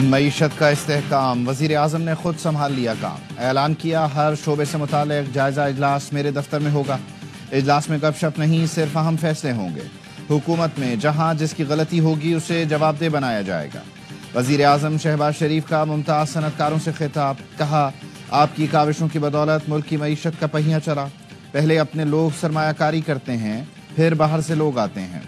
معیشت کا استحکام، وزیر اعظم نے خود سنبھال لیا کام، اعلان کیا ہر شعبے سے متعلق جائزہ اجلاس میرے دفتر میں ہوگا۔ اجلاس میں گپ شپ نہیں، صرف اہم فیصلے ہوں گے۔ حکومت میں جہاں جس کی غلطی ہوگی اسے جواب دہ بنایا جائے گا۔ وزیر اعظم شہباز شریف کا ممتاز صنعت کاروں سے خطاب، کہا آپ کی کاوشوں کی بدولت ملک کی معیشت کا پہیہ چلا۔ پہلے اپنے لوگ سرمایہ کاری کرتے ہیں، پھر باہر سے لوگ آتے ہیں۔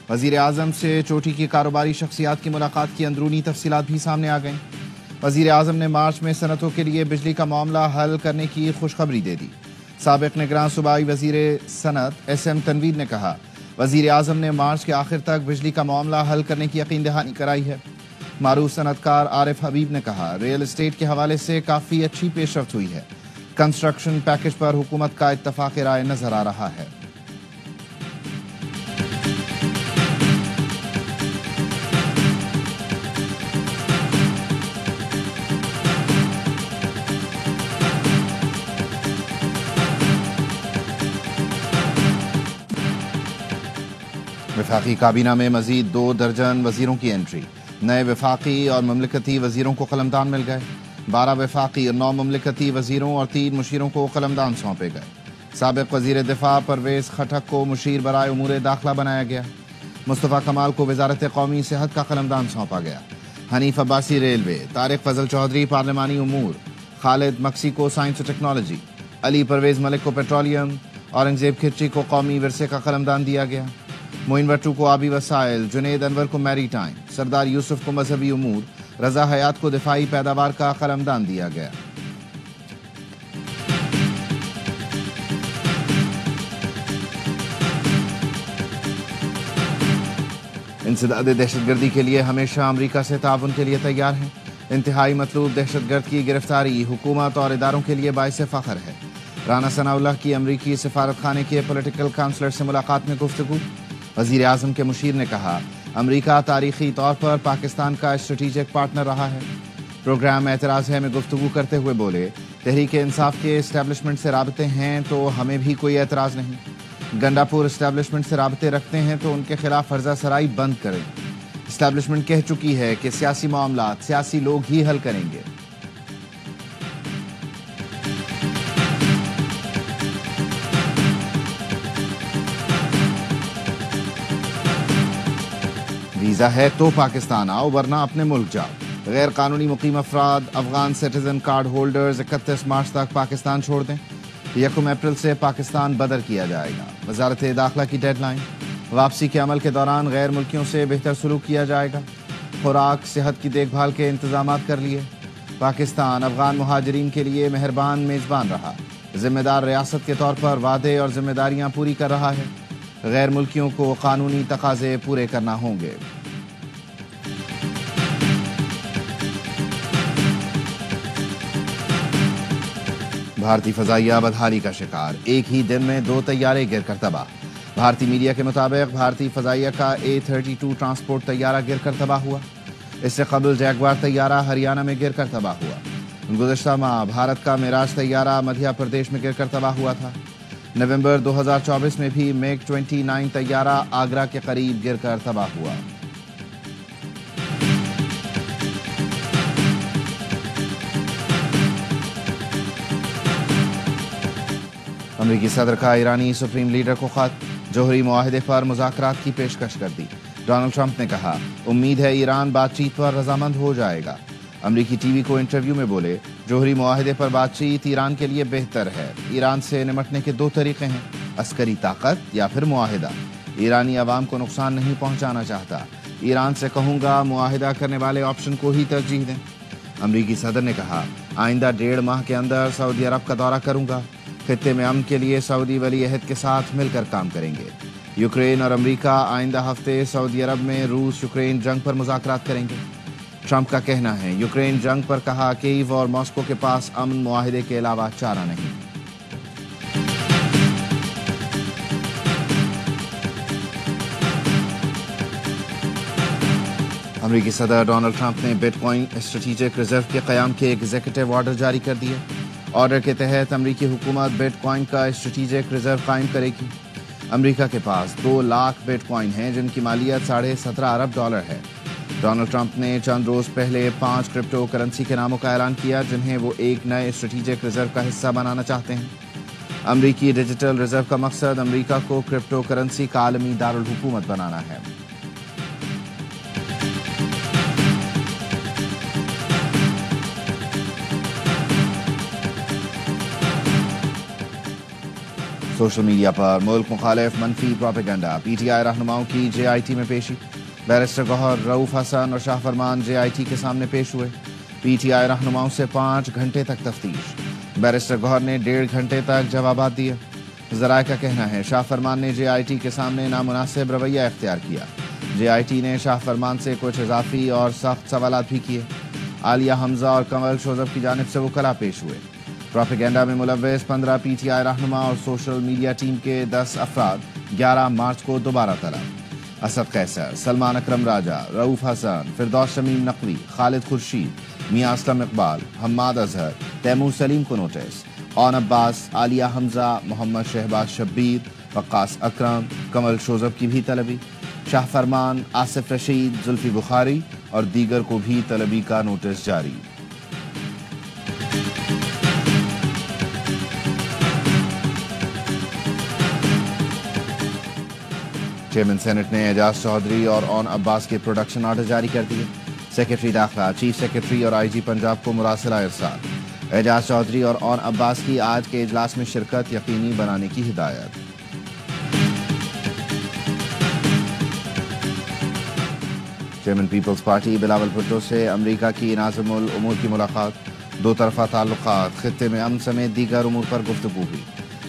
وزیر اعظم سے چوٹی کی کاروباری شخصیات کی ملاقات کی اندرونی تفصیلات بھی سامنے آ گئیں۔ وزیر اعظم نے مارچ میں صنعتوں کے لیے بجلی کا معاملہ حل کرنے کی خوشخبری دے دی۔ سابق نگراں صوبائی وزیر صنعت ایس ایم تنویر نے کہا وزیر اعظم نے مارچ کے آخر تک بجلی کا معاملہ حل کرنے کی یقین دہانی کرائی ہے۔ معروف صنعت کار عارف حبیب نے کہا ریل اسٹیٹ کے حوالے سے کافی اچھی پیش رفت ہوئی ہے۔ کنسٹرکشن پیکج پر حکومت کا اتفاق رائے نظر آ رہا ہے۔ وفاقی کابینہ میں مزید 2 درجن وزیروں کی انٹری، نئے وفاقی اور مملکتی وزیروں کو قلمدان مل گئے۔ 12 وفاقی اور 9 مملکتی وزیروں اور 3 مشیروں کو قلمدان سونپے گئے۔ سابق وزیر دفاع پرویز خٹک کو مشیر برائے امور داخلہ بنایا گیا۔ مصطفیٰ کمال کو وزارت قومی صحت کا قلمدان سونپا گیا۔ حنیف عباسی ریلوے، طارق فضل چودھری پارلیمانی امور، خالد مکسی کو سائنس و ٹیکنالوجی، علی پرویز ملک کو پیٹرولیم، اورنگزیب کھرچی کو قومی ورثے کا قلمدان دیا گیا۔ معین بٹو کو آبی وسائل، جنید انور کو میری ٹائم، سردار یوسف کو مذہبی امور، رضا حیات کو دفاعی پیداوار کا قلمدان دیا گیا۔ انسداد دہشت گردی کے لیے ہمیشہ امریکہ سے تعاون کے لیے تیار ہیں۔ انتہائی مطلوب دہشت گرد کی گرفتاری حکومت اور اداروں کے لیے باعث فخر ہے۔ رانا ثناء اللہ کی امریکی سفارت خانے کے پولیٹیکل کاؤنسلر سے ملاقات میں گفتگو۔ وزیر اعظم کے مشیر نے کہا امریکہ تاریخی طور پر پاکستان کا اسٹریٹجک پارٹنر رہا ہے۔ پروگرام اعتراض ہے میں گفتگو کرتے ہوئے بولے تحریک انصاف کے اسٹیبلشمنٹ سے رابطے ہیں تو ہمیں بھی کوئی اعتراض نہیں۔ گنڈا پور اسٹیبلشمنٹ سے رابطے رکھتے ہیں تو ان کے خلاف فرضہ سرائی بند کریں۔ اسٹیبلشمنٹ کہہ چکی ہے کہ سیاسی معاملات سیاسی لوگ ہی حل کریں گے۔ ویزا ہے تو پاکستان آؤ ورنہ اپنے ملک جاؤ۔ غیر قانونی مقیم افراد Afghan citizen card holders 31 March تک پاکستان چھوڑ دیں۔ 1 اپریل سے پاکستان بدر کیا جائے گا۔ وزارت داخلہ کی ڈیڈ لائن۔ واپسی کے عمل کے دوران غیر ملکیوں سے بہتر سلوک کیا جائے گا۔ خوراک صحت کی دیکھ بھال کے انتظامات کر لیے۔ پاکستان افغان مہاجرین کے لیے مہربان میزبان رہا۔ ذمہ دار ریاست کے طور پر وعدے اور ذمہ داریاں پوری کر رہا ہے۔ غیر ملکیوں کو قانونی تقاضے پورے کرنا ہوں گے۔ بھارتی فضائیہ بدحالی کا شکار، ایک ہی دن میں 2 طیارے گر کر تباہ۔ بھارتی میڈیا کے مطابق بھارتی فضائیہ کا A32 ٹرانسپورٹ طیارہ گر کر تباہ ہوا۔ اس سے قبل جیگوار طیارہ ہریانہ میں گر کر تباہ ہوا۔ گزشتہ ماہ بھارت کا معراج طیارہ مدھیہ پردیش میں گر کر تباہ ہوا تھا۔ نومبر 2024 میں بھی میگ 29 طیارہ آگرہ کے قریب گر کر تباہ ہوا۔ امریکی صدر کا ایرانی سپریم لیڈر کو خط، جوہری معاہدے پر مذاکرات کی پیشکش کر دی۔ ڈونلڈ ٹرمپ نے کہا امید ہے ایران بات چیت پر رضامند ہو جائے گا۔ امریکی ٹی وی کو انٹرویو میں بولے جوہری معاہدے پر بات چیت ایران کے لیے بہتر ہے۔ ایران سے نمٹنے کے 2 طریقے ہیں، عسکری طاقت یا پھر معاہدہ۔ ایرانی عوام کو نقصان نہیں پہنچانا چاہتا۔ ایران سے کہوں گا معاہدہ کرنے والے آپشن کو ہی ترجیح دیں۔ امریکی صدر نے کہا آئندہ 1.5 ماہ کے اندر سعودی عرب کا دورہ کروں گا۔ خطے میں امن کے لیے سعودی ولی عہد کے ساتھ مل کر کام کریں گے۔ یوکرین اور امریکہ آئندہ ہفتے سعودی عرب میں روس یوکرین جنگ پر مذاکرات کریں گے۔ ٹرمپ کا کہنا ہے یوکرین جنگ پر کہا کییو اور ماسکو کے پاس امن معاہدے کے علاوہ چارہ نہیں۔ امریکی صدر ڈونلڈ ٹرمپ نے بٹ کوائن اسٹریٹجک ریزرو کے قیام کے ایگزیکٹو آرڈر جاری کر دیے۔ آرڈر کے تحت امریکی حکومت بٹ کوائن کا اسٹریٹجک ریزرو قائم کرے گی۔ امریکہ کے پاس 2 لاکھ بٹ کوائن ہیں جن کی مالیت $17.5 ارب ہے۔ ڈونلڈ ٹرمپ نے چند روز پہلے 5 کرپٹو کرنسی کے ناموں کا اعلان کیا جنہیں وہ ایک نئے اسٹریٹجک ریزرو کا حصہ بنانا چاہتے ہیں۔ امریکی ڈیجیٹل ریزرو کا مقصد امریکہ کو کرپٹو کرنسی کا عالمی دارالحکومت بنانا ہے۔ سوشل میڈیا پر ملک مخالف منفی پروپیگنڈا، پی ٹی آئی رہنماؤں کی جے آئی ٹی میں پیشی۔ بیرسٹر گوہر رؤوف حسن اور شاہ فرمان جے آئی ٹی کے سامنے پیش ہوئے۔ پی ٹی آئی رہنماؤں سے 5 گھنٹے تک تفتیش۔ بیرسٹر گوہر نے 1.5 گھنٹے تک جوابات دیے۔ ذرائع کا کہنا ہے شاہ فرمان نے جے آئی ٹی کے سامنے نامناسب رویہ اختیار کیا۔ جے آئی ٹی نے شاہ فرمان سے کچھ اضافی اور سخت سوالات بھی کیے۔ عالیہ حمزہ اور کمل شوذب کی جانب سے وکلاء پیش ہوئے۔ پروپیگنڈا میں ملوث 15 پی ٹی آئی رہنما اور سوشل میڈیا ٹیم کے 10 افراد 11 مارچ کو دوبارہ طلب۔ اسد قیصر، سلمان اکرم راجہ، رؤوف حسن، فردوس شمیم نقوی، خالد خورشید، میاں اسلم اقبال، حماد اظہر، تیمور سلیم کو نوٹس۔ اون عباس، عالیہ حمزہ، محمد شہباز شبیر، وقاص اکرم، کمل شوذب کی بھی طلبی۔ شاہ فرمان، آصف رشید، زلفی بخاری اور دیگر کو بھی طلبی کا نوٹس جاری۔ چیئرمین سینٹ نے اعجاز چودھری اور اون عباس کے پروڈکشن آرڈر جاری کر دیے۔ سیکرٹری داخلہ، چیف سیکرٹری اور آئی جی پنجاب کو مراسلہ ارسال۔ اعجاز چودھری اور اون عباس کی آج کے اجلاس میں شرکت یقینی بنانے کی ہدایت۔ چیئرمین پیپلز پارٹی بلاول بھٹو سے امریکہ کی ناظم الامور کی ملاقات۔ 2 طرفہ تعلقات، خطے میں امن سمیت دیگر امور پر گفتگو ہوئی۔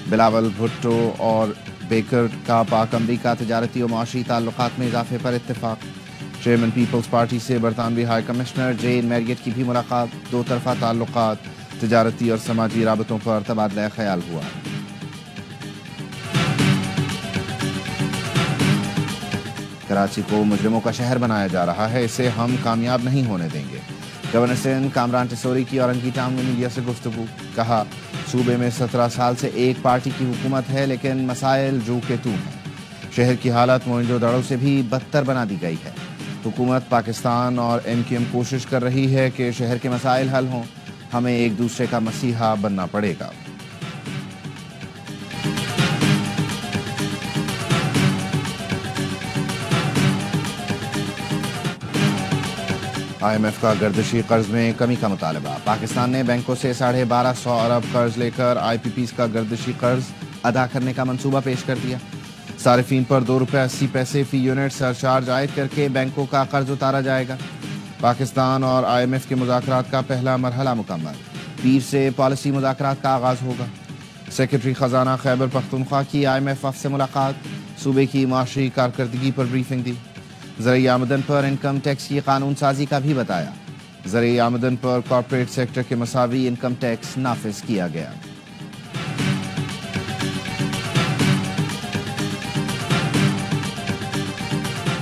بلاول بھٹو اور بیکر کا پاک امریکہ تجارتی و معاشی تعلقات میں اضافے پر اتفاق۔ چیئرمین پیپلز پارٹی سے برطانوی ہائی کمشنر جین میریٹ کی بھی ملاقات۔ 2 طرفہ تعلقات، تجارتی اور سماجی رابطوں پر تبادلہ خیال ہوا۔ کراچی کو مجرموں کا شہر بنایا جا رہا ہے، اسے ہم کامیاب نہیں ہونے دیں گے۔ گورنر سندھ کامران ٹیسوری کی اورنگی ٹاؤن میں میڈیا سے گفتگو۔ کہا صوبے میں 17 سال سے ایک پارٹی کی حکومت ہے لیکن مسائل جو کہ تو ہیں۔ شہر کی حالت موئنجو دڑو سے بھی بدتر بنا دی گئی ہے۔ حکومت پاکستان اور ایم کیو ایم کوشش کر رہی ہے کہ شہر کے مسائل حل ہوں، ہمیں ایک دوسرے کا مسیحا بننا پڑے گا۔ آئی ایم ایف کا گردشی قرض میں کمی کا مطالبہ۔ پاکستان نے بینکوں سے 1250 ارب قرض لے کر آئی پی پیز کا گردشی قرض ادا کرنے کا منصوبہ پیش کر دیا۔ صارفین پر $2.80 فی یونٹ سرچارج عائد کر کے بینکوں کا قرض اتارا جائے گا۔ پاکستان اور آئی ایم ایف کے مذاکرات کا پہلا مرحلہ مکمل، پیر سے پالیسی مذاکرات کا آغاز ہوگا۔ سیکرٹری خزانہ خیبر پختونخوا کی آئی ایم ایف وفد سے ملاقات، صوبے کی معاشی کارکردگی پر بریفنگ دی۔ زرعی آمدن پر انکم ٹیکس کی قانون سازی کا بھی بتایا۔ زرعی آمدن پر کارپوریٹ سیکٹر کے مساوی انکم ٹیکس نافذ کیا گیا۔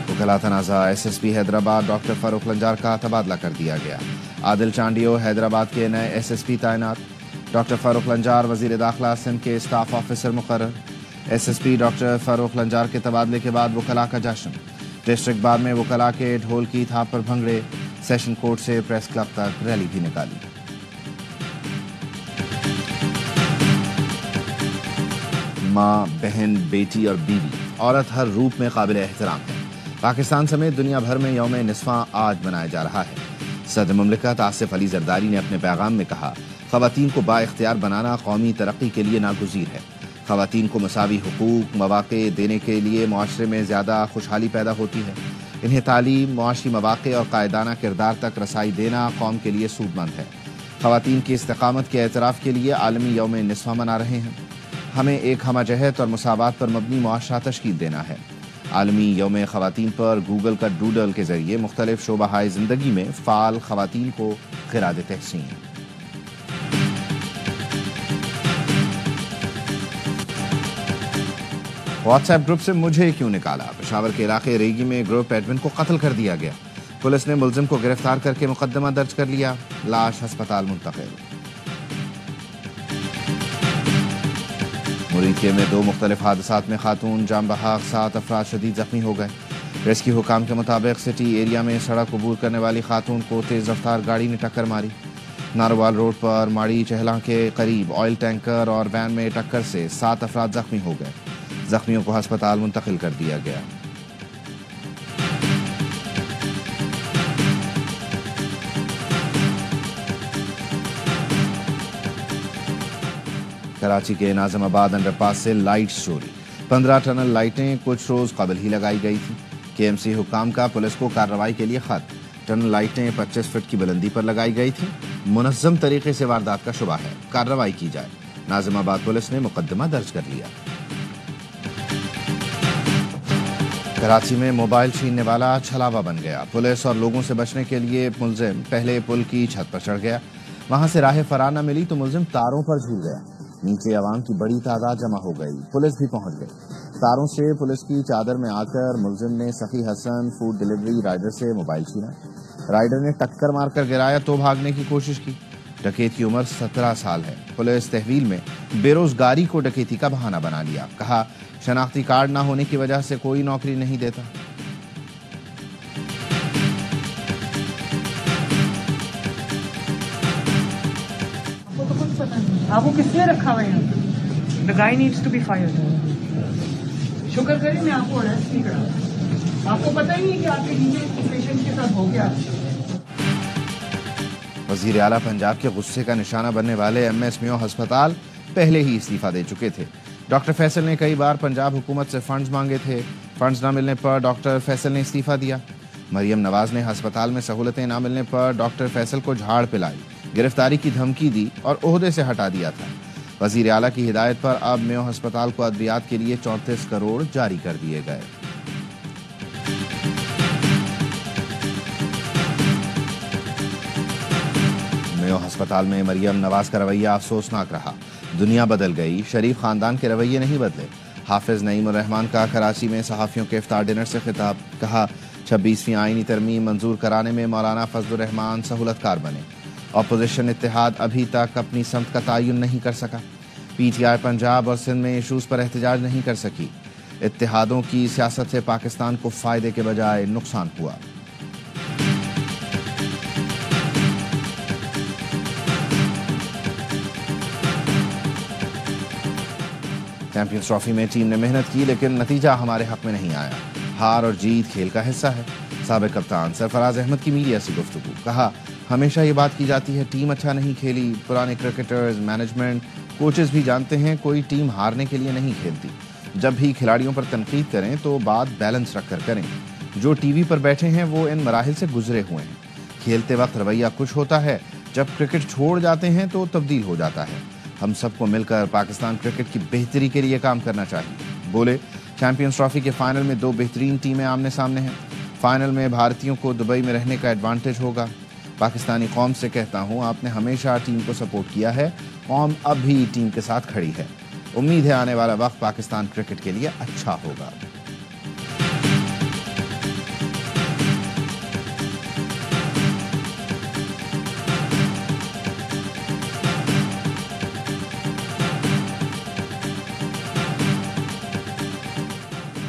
وکلاء تنازع، S S P Hyderabad doctor Farooq Lanjar کا تبادلہ کر دیا گیا۔ عادل چانڈیو حیدرآباد کے نئے ایس ایس پی تعینات۔ ڈاکٹر فاروق لنجار وزیر داخلہ سندھ کے اسٹاف آفیسر مقرر۔ S S P doctor Farooq Lanjar کے تبادلے کے بعد وکلاء کا جشن۔ ڈسٹرکٹ بار میں وکلاء کے ڈھول کی تھاپ پر بھنگڑے، سیشن کورٹ سے پریس کلب تک ریلی بھی نکالی۔ ماں، بہن، بیٹی اور بیوی، عورت ہر روپ میں قابل احترام ہے۔ پاکستان سمیت دنیا بھر میں یوم نسواں آج منایا جا رہا ہے۔ صدر مملکت آصف علی زرداری نے اپنے پیغام میں کہا، خواتین کو با اختیار بنانا قومی ترقی کے لیے ناگزیر ہے۔ خواتین کو مساوی حقوق، مواقع دینے کے لیے معاشرے میں زیادہ خوشحالی پیدا ہوتی ہے۔ انہیں تعلیم، معاشی مواقع اور قائدانہ کردار تک رسائی دینا قوم کے لیے سود مند ہے۔ خواتین کی استقامت کے اعتراف کے لیے عالمی یوم نسواں منا رہے ہیں۔ ہمیں ایک ہمہ جہت اور مساوات پر مبنی معاشرہ تشکیل دینا ہے۔ عالمی یوم خواتین پر گوگل کا ڈوڈل کے ذریعے مختلف شعبہ زندگی میں فعال خواتین کو خراج تحسین۔ واٹس ایپ گروپ سے مجھے کیوں نکالا؟ پشاور کے علاقے ریگی میں گروپ ایڈمن کو قتل کر دیا گیا۔ پولیس نے ملزم کو گرفتار کر کے مقدمہ درج کر لیا، لاش ہسپتال منتقل۔ مریدکے میں 2 مختلف حادثات میں خاتون جاں بحق 7 افراد شدید زخمی ہو گئے۔ ریسکیو حکام کے مطابق سٹی ایریا میں سڑک عبور کرنے والی خاتون کو تیز رفتار گاڑی نے ٹکر ماری۔ ناروال روڈ پر ماڑی چہلاں کے قریب آئل ٹینکر اور وین میں ٹکر سے 7 افراد زخمی ہو گئے۔ زخمیوں کو ہسپتال منتقل کر دیا گیا۔ کراچی کے ناظم آباد انڈر پاس سے لائٹ چوری۔ 15 ٹنل لائٹیں کچھ روز قبل ہی لگائی گئی تھی۔ کے ایم سی حکام کا پولیس کو کارروائی کے لیے خط۔ ٹنل لائٹیں 25 فٹ کی بلندی پر لگائی گئی تھیں۔ منظم طریقے سے واردات کا شبہ ہے، کارروائی کی جائے۔ ناظم آباد پولیس نے مقدمہ درج کر لیا۔ کراچی میں موبائل چھیننے والا چھلاوا بن گیا۔ پولیس اور لوگوں سے بچنے کے لیے ملزم پہلے پل کی چھت پر چڑھ گیا۔ وہاں سے راہ فرار نہ ملی تو ملزم تاروں پر جھول گیا۔ نیچے عوام کی بڑی تعداد جمع ہو گئی، پولیس بھی پہنچ گئی۔ تاروں سے پولیس کی چادر میں آ کر ملزم نے سخی حسن فوڈ ڈیلیوری رائڈر سے موبائل چھینا۔ رائڈر نے ٹکر مار کر گرایا تو بھاگنے کی کوشش کی۔ ڈکیت کی عمر 17 سال ہے۔ پولیس تحویل میں بے روزگاری کو ڈکیتی کا بہانہ بنا لیا۔ کہا شناختی کارڈ نہ ہونے کی وجہ سے کوئی نوکری نہیں دیتا۔ آپ کو کس نے رکھا ہوا ہے یہاں پہ؟ The guy needs to be fired. شکر کریں میں آپ کو اریسٹ نہیں کرا۔ آپ کو پتہ ہی نہیں کہ آپ کے نیچے پیشنٹ کے ساتھ ہو گیا۔ وزیر اعلیٰ پنجاب کے غصے کا نشانہ بننے والے ایم ایس میو ہسپتال پہلے ہی استعفیٰ دے چکے تھے۔ ڈاکٹر فیصل نے کئی بار پنجاب حکومت سے فنڈز مانگے تھے۔ فنڈز نہ ملنے پر ڈاکٹر فیصل نے استعفیٰ دیا۔ مریم نواز نے ہسپتال میں سہولتیں نہ ملنے پر ڈاکٹر فیصل کو جھاڑ پلائی، گرفتاری کی دھمکی دی اور عہدے سے ہٹا دیا تھا۔ وزیر اعلیٰ کی ہدایت پر اب میو ہسپتال کو ادویات کے لیے 34 کروڑ جاری کر دیے گئے۔ میو ہسپتال میں مریم نواز کا رویہ افسوسناک رہا۔ دنیا بدل گئی، شریف خاندان کے رویے نہیں بدلے۔ حافظ نعیم الرحمان کا کراچی میں صحافیوں کے افطار ڈنر سے خطاب۔ کہا 26ویں آئینی ترمیم منظور کرانے میں مولانا فضل الرحمان سہولت کار بنے۔ اپوزیشن اتحاد ابھی تک اپنی سمت کا تعین نہیں کر سکا۔ پی ٹی آئی پنجاب اور سندھ میں ایشوز پر احتجاج نہیں کر سکی۔ اتحادوں کی سیاست سے پاکستان کو فائدے کے بجائے نقصان ہوا۔ چیمپئنز ٹرافی میں ٹیم نے محنت کی لیکن نتیجہ ہمارے حق میں نہیں آیا۔ ہار اور جیت کھیل کا حصہ ہے۔ سابق کپتان سرفراز احمد کی میڈیا سے گفتگو۔ کہا ہمیشہ یہ بات کی جاتی ہے ٹیم اچھا نہیں کھیلی۔ پرانے کرکٹرز، مینجمنٹ، کوچز بھی جانتے ہیں کوئی ٹیم ہارنے کے لیے نہیں کھیلتی۔ جب بھی کھلاڑیوں پر تنقید کریں تو بات بیلنس رکھ کر کریں۔ جو ٹی وی پر بیٹھے ہیں وہ ان مراحل سے گزرے ہوئے ہیں۔ کھیلتے وقت رویہ کچھ ہوتا ہے، جب کرکٹ چھوڑ جاتے ہیں تو تبدیل ہو جاتا ہے۔ ہم سب کو مل کر پاکستان کرکٹ کی بہتری کے لیے کام کرنا چاہیے۔ بولے چیمپئنز ٹرافی کے فائنل میں 2 بہترین ٹیمیں آمنے سامنے ہیں۔ فائنل میں بھارتیوں کو دبئی میں رہنے کا ایڈوانٹیج ہوگا۔ پاکستانی قوم سے کہتا ہوں آپ نے ہمیشہ ٹیم کو سپورٹ کیا ہے، قوم اب بھی ٹیم کے ساتھ کھڑی ہے۔ امید ہے آنے والا وقت پاکستان کرکٹ کے لیے اچھا ہوگا۔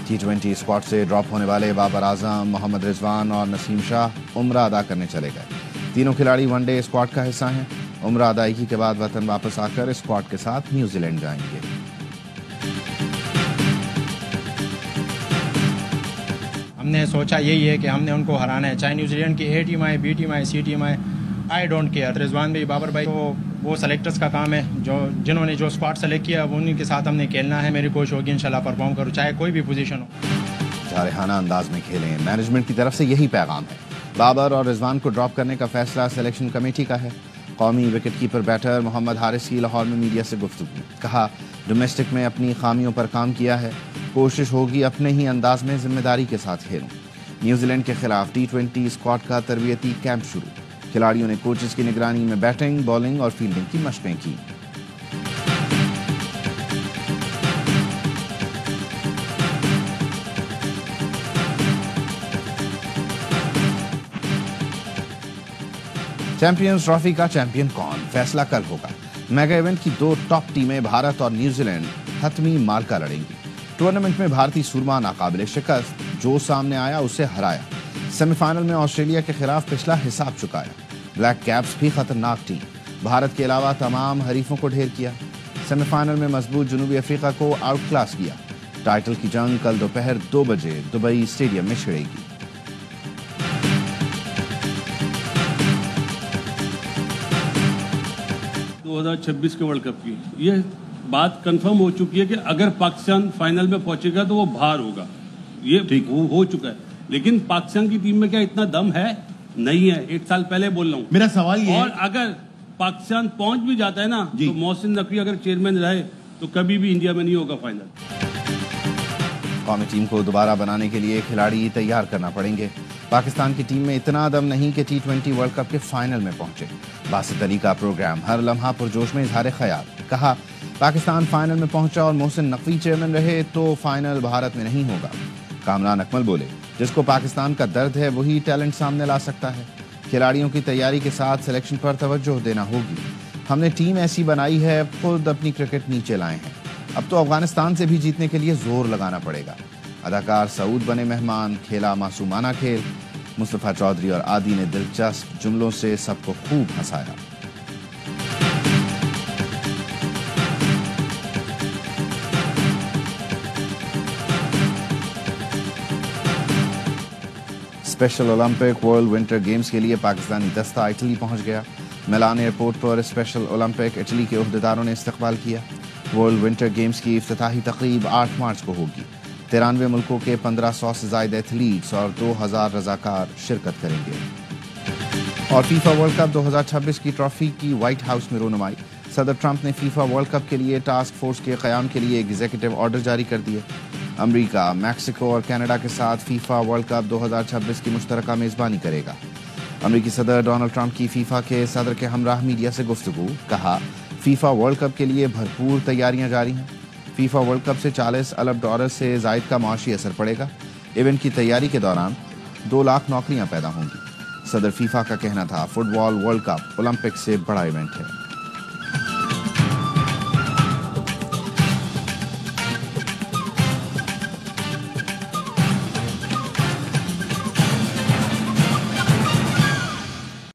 T20 اسکواڈ سے ڈراپ ہونے والے بابر اعظم، محمد رضوان اور نسیم شاہ عمرہ ادا کرنے چلے گئے۔ تینوں کھلاڑی ون ڈے اسکواڈ کا حصہ ہیں۔ عمرہ ادائیگی کے بعد وطن واپس آ کر اسکواڈ کے ساتھ نیوزی لینڈ جائیں گے۔ ہم نے سوچا یہی ہے کہ ہم نے ان کو ہرانا ہے، چاہے نیوزی لینڈ کی اے ٹیم آئے، بی ٹیم آئے، سی ٹیم آئے، آئی ڈونٹ کیئر۔ رضوان بھائی، بابر بھائی، تو وہ سلیکٹرز کا کام ہے، جنہوں نے جو اسکواڈ سلیکٹ کیا وہ انہیں کے ساتھ ہم نے کھیلنا ہے۔ میری کوشش ہوگی انشاءاللہ پرفارم کروں چاہے کوئی بھی پوزیشن ہو۔ جارحانہ انداز میں کھیلیں، مینجمنٹ کی طرف سے یہی پیغام ہے۔ بابر اور رضوان کو ڈراپ کرنے کا فیصلہ سلیکشن کمیٹی کا ہے۔ قومی وکٹ کیپر بیٹر محمد حارث کی لاہور میں میڈیا سے گفتگو۔ کہا ڈومیسٹک میں اپنی خامیوں پر کام کیا ہے، کوشش ہوگی اپنے ہی انداز میں ذمہ داری کے ساتھ کھیلوں۔ نیوزی لینڈ کے خلاف T20 اسکواڈ کا تربیتی کیمپ شروع۔ کھلاڑیوں نے کوچز کی نگرانی میں بیٹنگ، بالنگ اور فیلڈنگ کی مشقیں کی۔ چیمپئنز ٹرافی کا چیمپئن کون؟ فیصلہ کل ہوگا۔ میگا ایونٹ کی 2 ٹاپ ٹیمیں بھارت اور نیوزی لینڈ حتمی مارکا لڑیں گی۔ ٹورنامنٹ میں بھارتی سورما ناقابل شکست، جو سامنے آیا اسے ہرایا۔ سیمی فائنل میں آسٹریلیا کے خلاف پچھلا حساب چکایا۔ بلیک کیپس بھی خطرناک ٹیم، بھارت کے علاوہ تمام حریفوں کو ڈھیر کیا۔ سیمی فائنل میں مضبوط جنوبی افریقہ کو آؤٹ کلاس کیا۔ ٹائٹل کی جنگ کل دوپہر 2 بجے دبئی اسٹیڈیم میں چھڑے گی۔ کے ورلڈ کپ کی یہ بات کنفرم ہو چکی ہے کہ اگر پاکستان فائنل میں پہنچے گا تو وہ باہر ہوگا، یہ ہو چکا ہے۔ لیکن پاکستان کی ٹیم میں کیا اتنا دم ہے؟ نہیں ہے۔ 1 سال پہلے بول رہا ہوں۔ میرا سوال یہ اور اگر پاکستان پہنچ بھی جاتا ہے نا تو محسن نقوی اگر چیئرمین رہے تو کبھی بھی انڈیا میں نہیں ہوگا فائنل۔ قومی ٹیم کو دوبارہ بنانے کے لیے کھلاڑی تیار کرنا پڑیں گے۔ پاکستان کی ٹیم میں اتنا دم نہیں کہ T20 ورلڈ کپ کے فائنل میں پہنچے۔ باسط علی کا پروگرام ہر لمحہ پرجوش میں اظہار خیال، کہا پاکستان فائنل میں پہنچا اور محسن نقوی چیئرمین رہے تو فائنل بھارت میں نہیں ہوگا۔ کامران اکمل بولے جس کو پاکستان کا درد ہے وہی ٹیلنٹ سامنے لا سکتا ہے۔ کھلاڑیوں کی تیاری کے ساتھ سلیکشن پر توجہ دینا ہوگی۔ ہم نے ٹیم ایسی بنائی ہے، خود اپنی کرکٹ نیچے لائے ہیں، اب تو افغانستان سے بھی جیتنے کے لیے زور لگانا پڑے گا۔ اداکار سعود بنے مہمان، کھیلا معصومانہ کھیل۔ مصطفیٰ چودھری اور عادی نے دلچسپ جملوں سے سب کو خوب ہنسایا۔ Special olympic world winter games کے لیے پاکستانی دستہ اٹلی پہنچ گیا۔ میلان ایئرپورٹ پر اسپیشل اولمپک اٹلی کے عہدیداروں نے استقبال کیا۔ ورلڈ ونٹر گیمز کی افتتاحی تقریب 8 مارچ کو ہوگی۔ 93 ملکوں کے 1500 سے زائد ایتھلیٹس اور 2000 رضاکار شرکت کریں گے۔ اور فیفا ورلڈ کپ 2026 کی ٹرافی کی وائٹ ہاؤس میں رونمائی۔ صدر ٹرمپ نے فیفا ورلڈ کپ کے لیے ٹاسک فورس کے قیام کے لیے ایگزیکٹو آرڈر جاری کر دیے۔ امریکہ، میکسیکو اور کینیڈا کے ساتھ فیفا ورلڈ کپ 2026 کی مشترکہ میزبانی کرے گا۔ امریکی صدر ڈونلڈ ٹرمپ کی فیفا کے صدر کے ہمراہ میڈیا سے گفتگو، کہا فیفا ورلڈ کپ کے لیے بھرپور تیاریاں جاری ہیں۔ فیفا ورلڈ کپ سے 40 ارب ڈالر سے زائد کا معاشی اثر پڑے گا۔ ایونٹ کی تیاری کے دوران 2 لاکھ نوکریاں پیدا ہوں گی۔ صدر فیفا کا کہنا تھا فٹ بال ورلڈ کپ اولمپک سے بڑا ایونٹ ہے۔